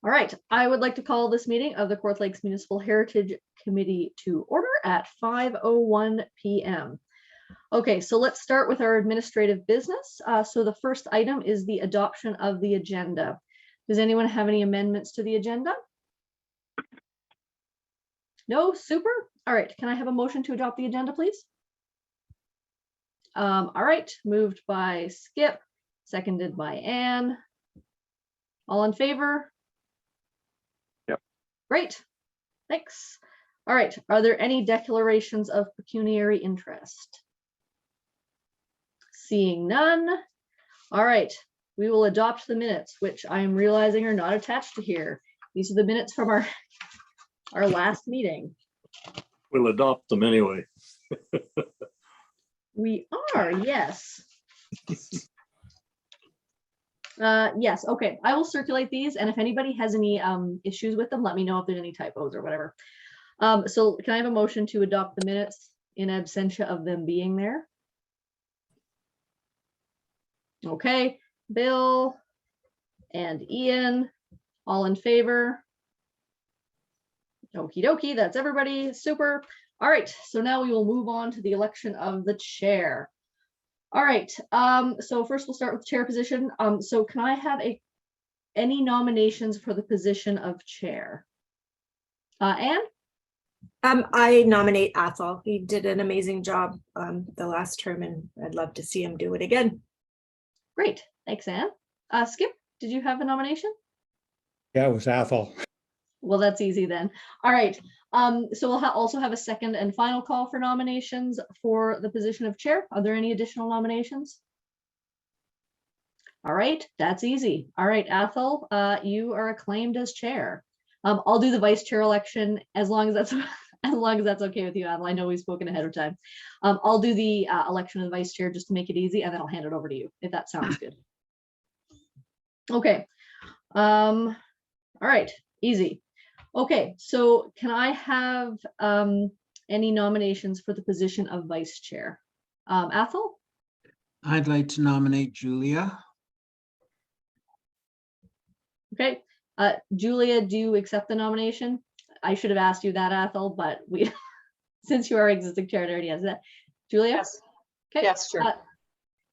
All right, I would like to call this meeting of the Kawartha Lakes Municipal Heritage Committee to order at 5:01 p.m. Okay, so let's start with our administrative business. So the first item is the adoption of the agenda. Does anyone have any amendments to the agenda? No, super. All right, can I have a motion to adopt the agenda, please? All right, moved by Skip, seconded by Anne. All in favor? Yep. Great, thanks. All right, are there any declarations of pecuniary interest? Seeing none. All right, we will adopt the minutes, which I am realizing are not attached to here. These are the minutes from our last meeting. We'll adopt them anyway. We are, yes. Yes, okay. I will circulate these, and if anybody has any issues with them, let me know if there's any typos or whatever. So can I have a motion to adopt the minutes in absentia of them being there? Okay, Bill and Ian, all in favor? Okie dokie, that's everybody. Super. All right, so now we will move on to the election of the chair. All right, so first we'll start with the chair position. So can I have any nominations for the position of chair? Anne? I nominate Athol. He did an amazing job the last term, and I'd love to see him do it again. Great, thanks, Anne. Skip, did you have a nomination? Yeah, it was Athol. Well, that's easy then. All right, so we'll also have a second and final call for nominations for the position of chair. Are there any additional nominations? All right, that's easy. All right, Athol, you are acclaimed as chair. I'll do the vice chair election as long as that's okay with you, Athol. I know we've spoken ahead of time. I'll do the election of the vice chair just to make it easy, and then I'll hand it over to you if that sounds good. Okay. All right, easy. Okay, so can I have any nominations for the position of vice chair? Athol? I'd like to nominate Julia. Okay, Julia, do you accept the nomination? I should have asked you that, Athol, but we, since you are existing chair, it already has that. Julia? Yes. Okay. Yes, sure.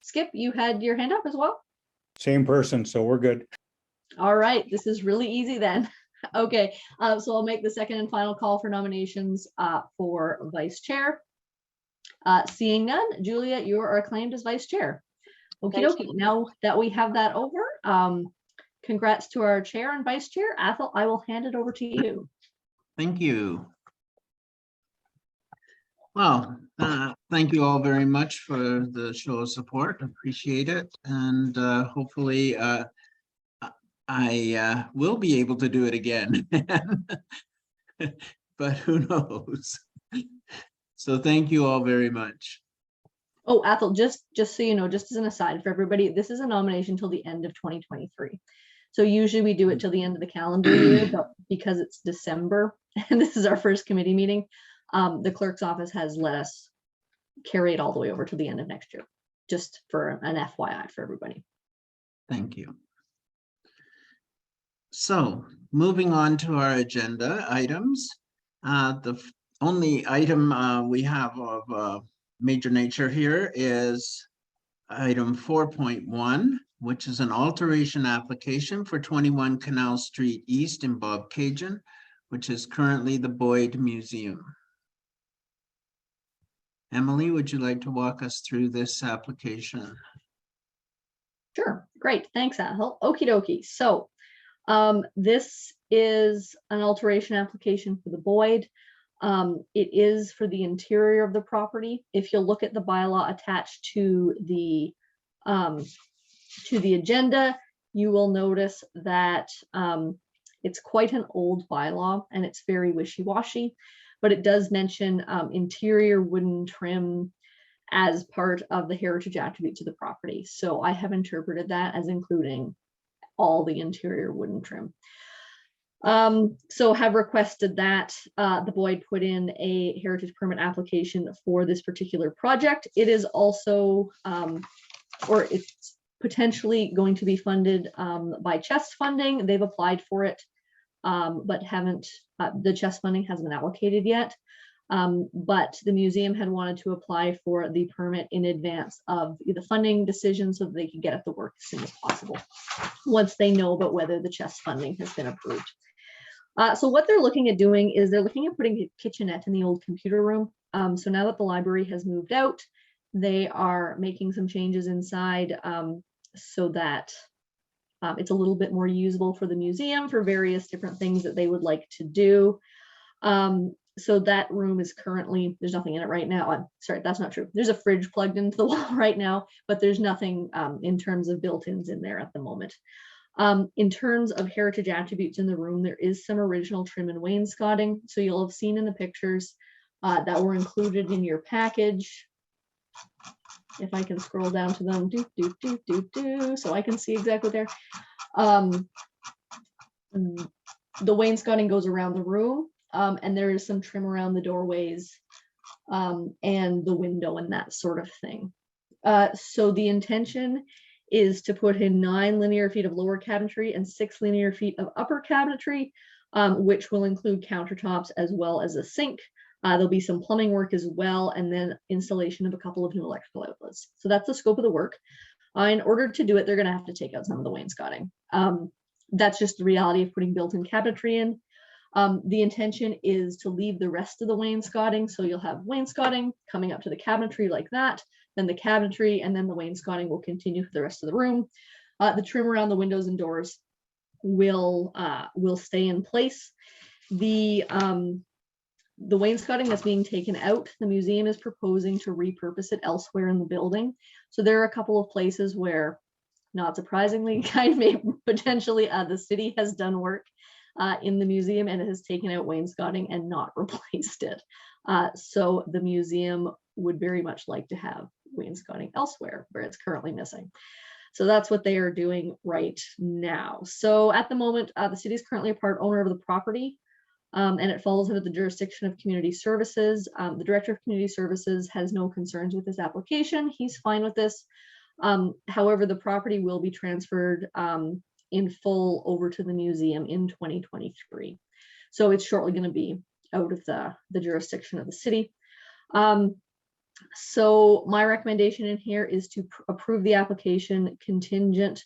Skip, you had your hand up as well? Same person, so we're good. All right, this is really easy then. Okay, so I'll make the second and final call for nominations for vice chair. Seeing none, Julia, you are acclaimed as vice chair. Okie dokie. Now that we have that over, congrats to our chair and vice chair. Athol, I will hand it over to you. Thank you. Well, thank you all very much for the show of support. Appreciate it. And hopefully I will be able to do it again, but who knows? So thank you all very much. Oh, Athol, just so you know, just as an aside for everybody, this is a nomination till the end of 2023. So usually we do it till the end of the calendar year, but because it's December and this is our first committee meeting, the clerk's office has let us carry it all the way over to the end of next year, just for an FYI for everybody. Thank you. So moving on to our agenda items, the only item we have of major nature here is item 4.1, which is an alteration application for 21 Canal Street East in Bobcaygeon, which is currently the Boyd Museum. Emily, would you like to walk us through this application? Sure, great, thanks, Athol. Okie dokie. So this is an alteration application for the Boyd. It is for the interior of the property. If you'll look at the bylaw attached to the agenda, you will notice that it's quite an old bylaw and it's very wishy-washy, but it does mention interior wooden trim as part of the heritage attributes of the property. So I have interpreted that as including all the interior wooden trim. So have requested that the Boyd put in a heritage permit application for this particular project. It is also, or it's potentially going to be funded by chest funding. They've applied for it. but haven't, the chest funding hasn't been allocated yet. But the museum had wanted to apply for the permit in advance of the funding decision so that they could get at the work as soon as possible, once they know about whether the chest funding has been approved. So what they're looking at doing is they're looking at putting a kitchenette in the old computer room. So now that the library has moved out, they are making some changes inside so that it's a little bit more usable for the museum for various different things that they would like to do. So that room is currently, there's nothing in it right now. I'm sorry, that's not true. There's a fridge plugged into the wall right now, but there's nothing in terms of built-ins in there at the moment. In terms of heritage attributes in the room, there is some original trim and wainscoting. So you'll have seen in the pictures that were included in your package. If I can scroll down to them, so I can see exactly there. The wainscoting goes around the room, and there is some trim around the doorways and the window and that sort of thing. So the intention is to put in 9 linear feet of lower cabinetry and 6 linear feet of upper cabinetry, which will include countertops as well as a sink. There'll be some plumbing work as well, and then installation of a couple of new electrical outlets. So that's the scope of the work. In order to do it, they're going to have to take out some of the wainscoting. That's just the reality of putting built-in cabinetry in. The intention is to leave the rest of the wainscoting. So you'll have wainscoting coming up to the cabinetry like that, then the cabinetry, and then the wainscoting will continue for the rest of the room. The trim around the windows and doors will stay in place. The wainscoting that's being taken out, the museum is proposing to repurpose it elsewhere in the building. So there are a couple of places where, not surprisingly, kind of potentially the city has done work in the museum and it has taken out wainscoting and not replaced it. So the museum would very much like to have wainscoting elsewhere where it's currently missing. So that's what they are doing right now. So at the moment, the city is currently a part owner of the property. And it falls under the jurisdiction of community services. The director of community services has no concerns with this application. He's fine with this. However, the property will be transferred in full over to the museum in 2023. So it's shortly going to be out of the jurisdiction of the city. So my recommendation in here is to approve the application contingent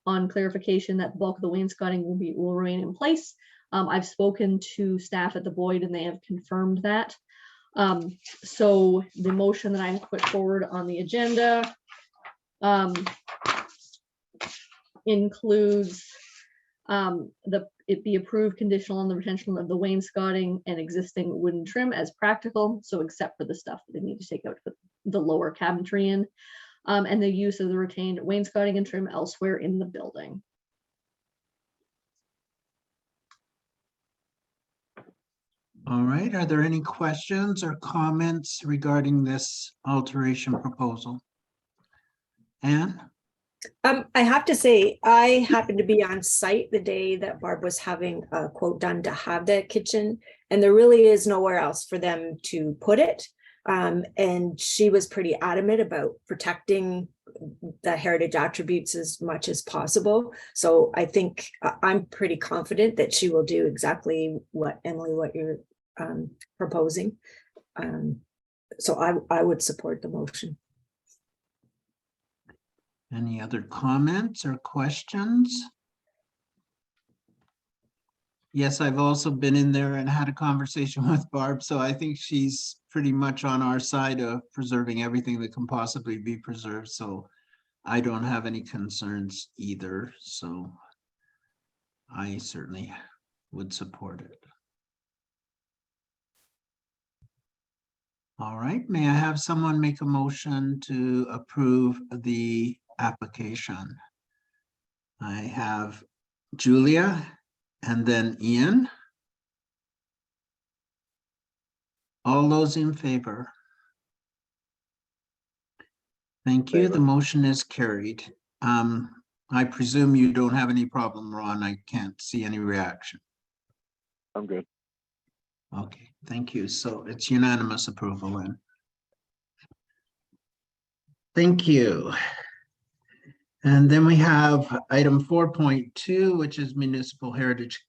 on clarification that the bulk of the wainscoting will remain in place. I've spoken to staff at the Boyd and they have confirmed that. So the motion that I have put forward on the agenda includes it be approved conditional on the retention of the wainscoting and existing wooden trim as practical. So except for the stuff that they need to take out to put the lower cabinetry in, and the use of the retained wainscoting and trim elsewhere in the building. All right, are there any questions or comments regarding this alteration proposal? Anne? I have to say, I happened to be on site the day that Barb was having a quote done to have the kitchen, and there really is nowhere else for them to put it. And she was pretty adamant about protecting the heritage attributes as much as possible. So I think I'm pretty confident that she will do exactly what, Emily, what you're proposing. So I would support the motion. Any other comments or questions? Yes, I've also been in there and had a conversation with Barb, so I think she's pretty much on our side of preserving everything that can possibly be preserved. So I don't have any concerns either. So I certainly would support it. All right, may I have someone make a motion to approve the application? I have Julia and then Ian. All those in favor? Thank you. The motion is carried. I presume you don't have any problem, Ron. I can't see any reaction. I'm good. Okay, thank you. So it's unanimous approval then. Thank you. And then we have item 4.2, which is Municipal Heritage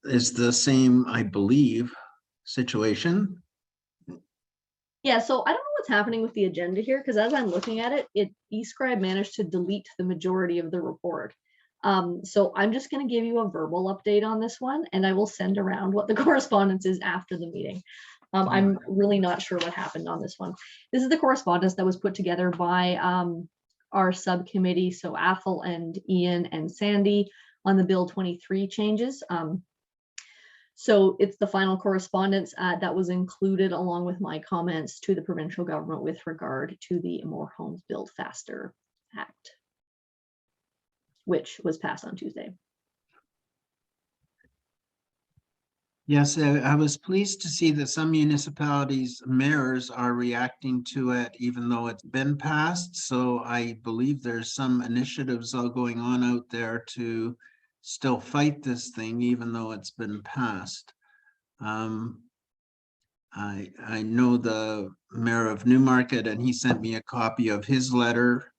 is the same, I believe, situation. Yeah, so I don't know what's happening with the agenda here, because as I'm looking at it, eScribe managed to delete the majority of the report. So I'm just going to give you a verbal update on this one, and I will send around what the correspondence is after the meeting. I'm really not sure what happened on this one. This is the correspondence that was put together by our subcommittee, so Athol and Ian and Sandy on the Bill 23 changes. So it's the final correspondence that was included along with my comments to the provincial government with regard to the More Homes Built Faster Act, which was passed on Tuesday. Yes, I was pleased to see that some municipalities' mayors are reacting to it, even though it's been passed. So I believe there's some initiatives all going on out there to still fight this thing, even though it's been passed. I know the mayor of Newmarket, and he sent me a copy of his letter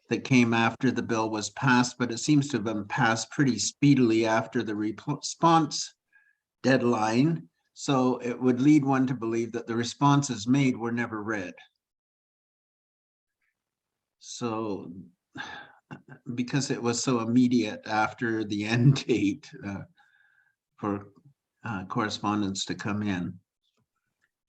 that came after the bill was passed, but it seems to have been passed pretty speedily after the response deadline. So it would lead one to believe that the responses made were never read. So because it was so immediate after the end date for correspondence to come in.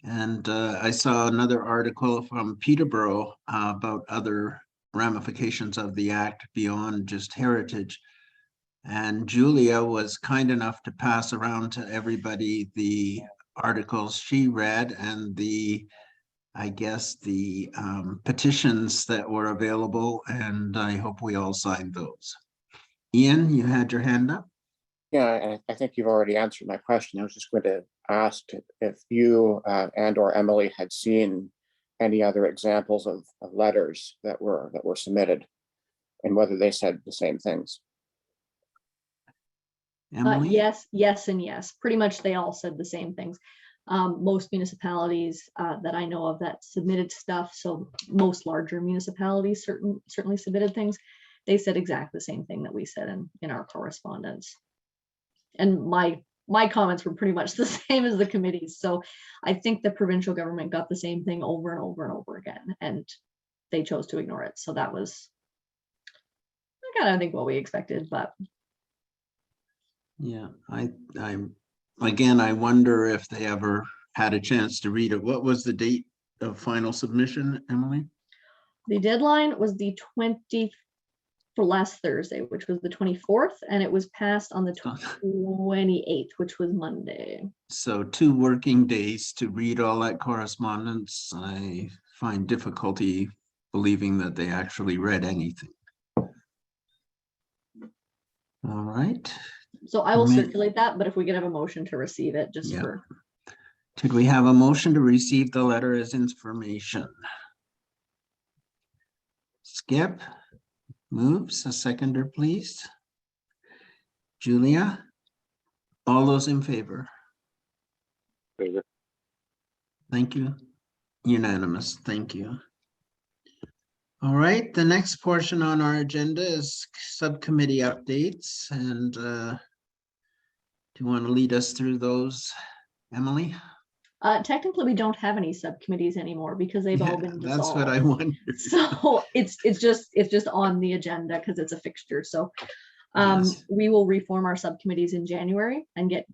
And I saw another article from Peterborough about other ramifications of the act beyond just heritage. And Julia was kind enough to pass around to everybody the articles she read and I guess the petitions that were available, and I hope we all signed those. Ian, you had your hand up? Yeah, I think you've already answered my question. I was just going to ask if you and or Emily had seen any other examples of letters that were submitted and whether they said the same things. Emily? Yes, yes, and yes. Pretty much they all said the same things. Most municipalities that I know of that submitted stuff, so most larger municipalities certainly submitted things. They said exactly the same thing that we said in our correspondence. And my comments were pretty much the same as the committee's. So I think the provincial government got the same thing over and over and over again, and they chose to ignore it. So that was kind of, I think, what we expected, but Yeah, I again, I wonder if they ever had a chance to read it. What was the date of final submission, Emily? the deadline was the 20th for last Thursday, which was the 24th, and it was passed on the 28th, which was Monday. So 2 working days to read all that correspondence. I find difficulty believing that they actually read anything. All right. So I will circulate that, but if we could have a motion to receive it, just for. Could we have a motion to receive the letter as information? Skip moves. A seconder, please. Julia, all those in favor? Thank you. Unanimous. Thank you. All right, the next portion on our agenda is subcommittee updates, and do you want to lead us through those, Emily? Technically, we don't have any subcommittees anymore because they've all been dissolved. That's what I wondered. So it's just on the agenda because it's a fixture. So Yes. we will reform our subcommittees in January and get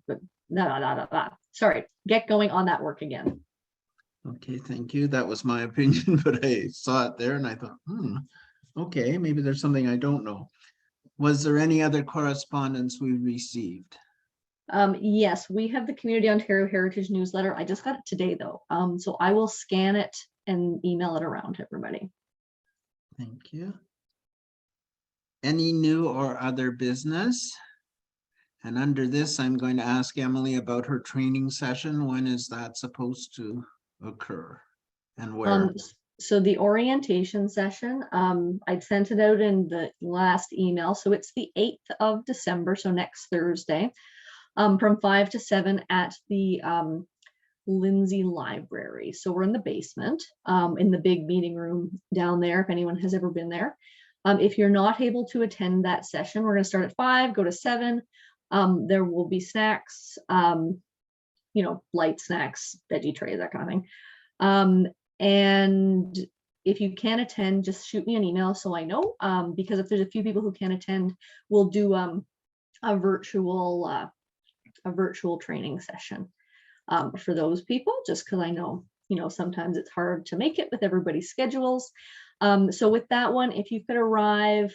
going on that work again. Okay, thank you. That was my opinion, but I saw it there and I thought, okay, maybe there's something I don't know. Was there any other correspondence we received? Yes, we have the Community Ontario Heritage newsletter. I just got it today though. So I will scan it and email it around to everybody. Thank you. Any new or other business? And under this, I'm going to ask Emily about her training session. When is that supposed to occur and where? So the orientation session, I sent it out in the last email. So it's the 8th of December, so next Thursday, from 5 to 7 at the Lindsay Library. So we're in the basement, in the big meeting room down there, if anyone has ever been there. If you're not able to attend that session, we're going to start at 5, go to 7. There will be snacks, you know, light snacks, veggie trays, that kind of thing. And if you can attend, just shoot me an email so I know, because if there's a few people who can attend, we'll do a virtual training session for those people, just because I know, you know, sometimes it's hard to make it with everybody's schedules. So with that one, if you could arrive,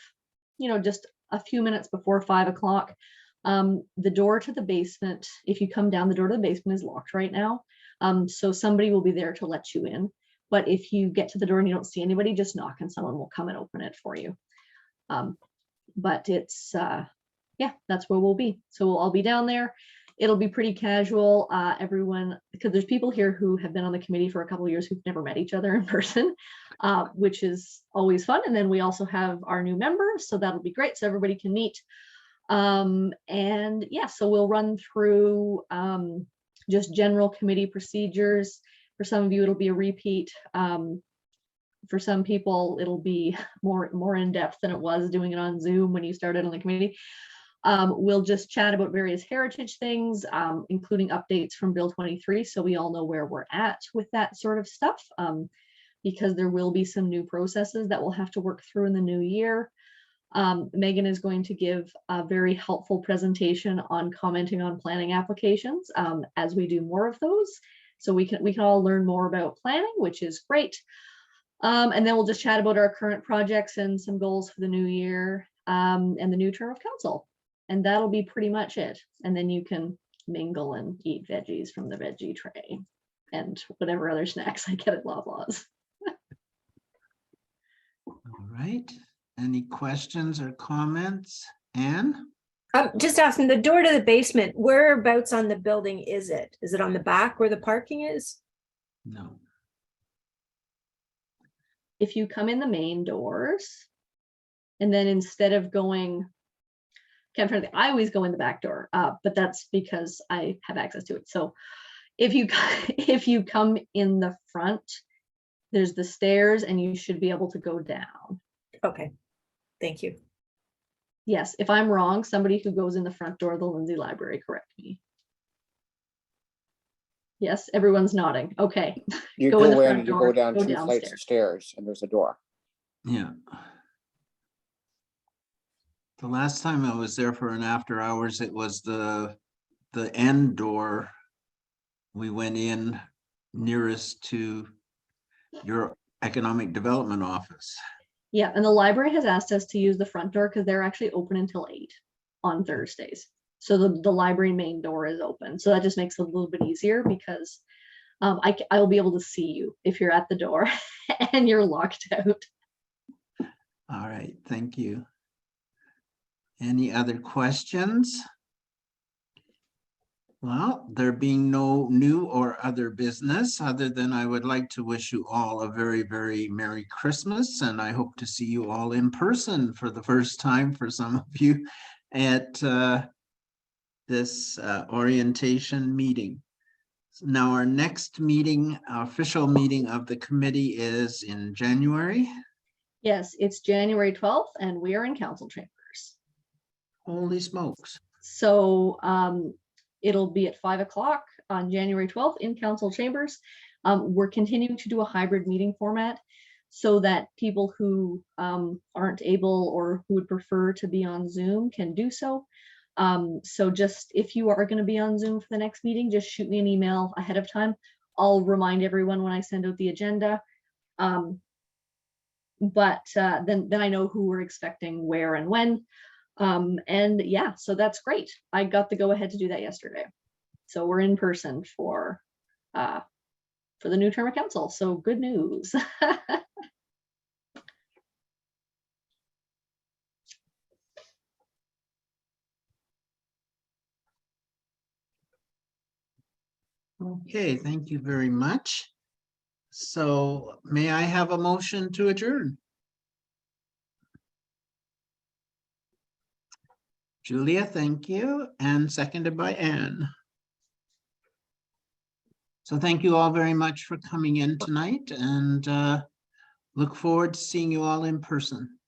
you know, just a few minutes before 5 o'clock, the door to the basement, if you come down, the door to the basement is locked right now. So somebody will be there to let you in. But if you get to the door and you don't see anybody, just knock and someone will come and open it for you. But it's, yeah, that's where we'll be. So we'll all be down there. It'll be pretty casual. Everyone, because there's people here who have been on the committee for a couple of years who've never met each other in person, which is always fun. And then we also have our new members, so that'll be great. So everybody can meet. And yeah, so we'll run through just general committee procedures. For some of you, it'll be a repeat. For some people, it'll be more in depth than it was doing it on Zoom when you started on the committee. We'll just chat about various heritage things, including updates from Bill 23, so we all know where we're at with that sort of stuff, because there will be some new processes that we'll have to work through in the new year. Megan is going to give a very helpful presentation on commenting on planning applications as we do more of those. So we can all learn more about planning, which is great. And then we'll just chat about our current projects and some goals for the new year and the new term of council. And that'll be pretty much it. And then you can mingle and eat veggies from the veggie tray and whatever other snacks I get at Loblaws. All right. Any questions or comments? Anne? Just asking, the door to the basement, whereabouts on the building is it? Is it on the back where the parking is? No. If you come in the main doors, and then instead of going, okay, I'm trying to think, I always go in the back door, but that's because I have access to it. So if you come in the front, there's the stairs and you should be able to go down. Okay, thank you. Yes, if I'm wrong, somebody who goes in the front door of the Lindsay Library, correct me. Yes, everyone's nodding. Okay. You Go in the go in, front and you door, go down go 2 flights of downstairs. stairs and there's a door. Yeah. The last time I was there for an after hours, it was the end door. We went in nearest to your economic development office. Yeah, and the library has asked us to use the front door because they're actually open until 8 on Thursdays. So the library main door is open. So that just makes it a little bit easier because I'll be able to see you if you're at the door and you're locked out. All right, thank you. Any other questions? Well, there being no new or other business, other than I would like to wish you all a very, very Merry Christmas, and I hope to see you all in person for the first time for some of you at this orientation meeting. Now, our next meeting, official meeting of the committee is in January. Yes, it's January 12th and we are in council chambers. Holy smokes. So it'll be at 5 o'clock on January 12th in council chambers. We're continuing to do a hybrid meeting format so that people who aren't able or who would prefer to be on Zoom can do so. So just if you are going to be on Zoom for the next meeting, just shoot me an email ahead of time. I'll remind everyone when I send out the agenda. But then I know who we're expecting where and when. And yeah, so that's great. I got the go ahead to do that yesterday. So we're in person for the new term of council. So good news. Okay, thank you very much. So may I have a motion to adjourn? Julia, thank you, and seconded by Anne. So thank you all very much for coming in tonight, and look forward to seeing you all in person.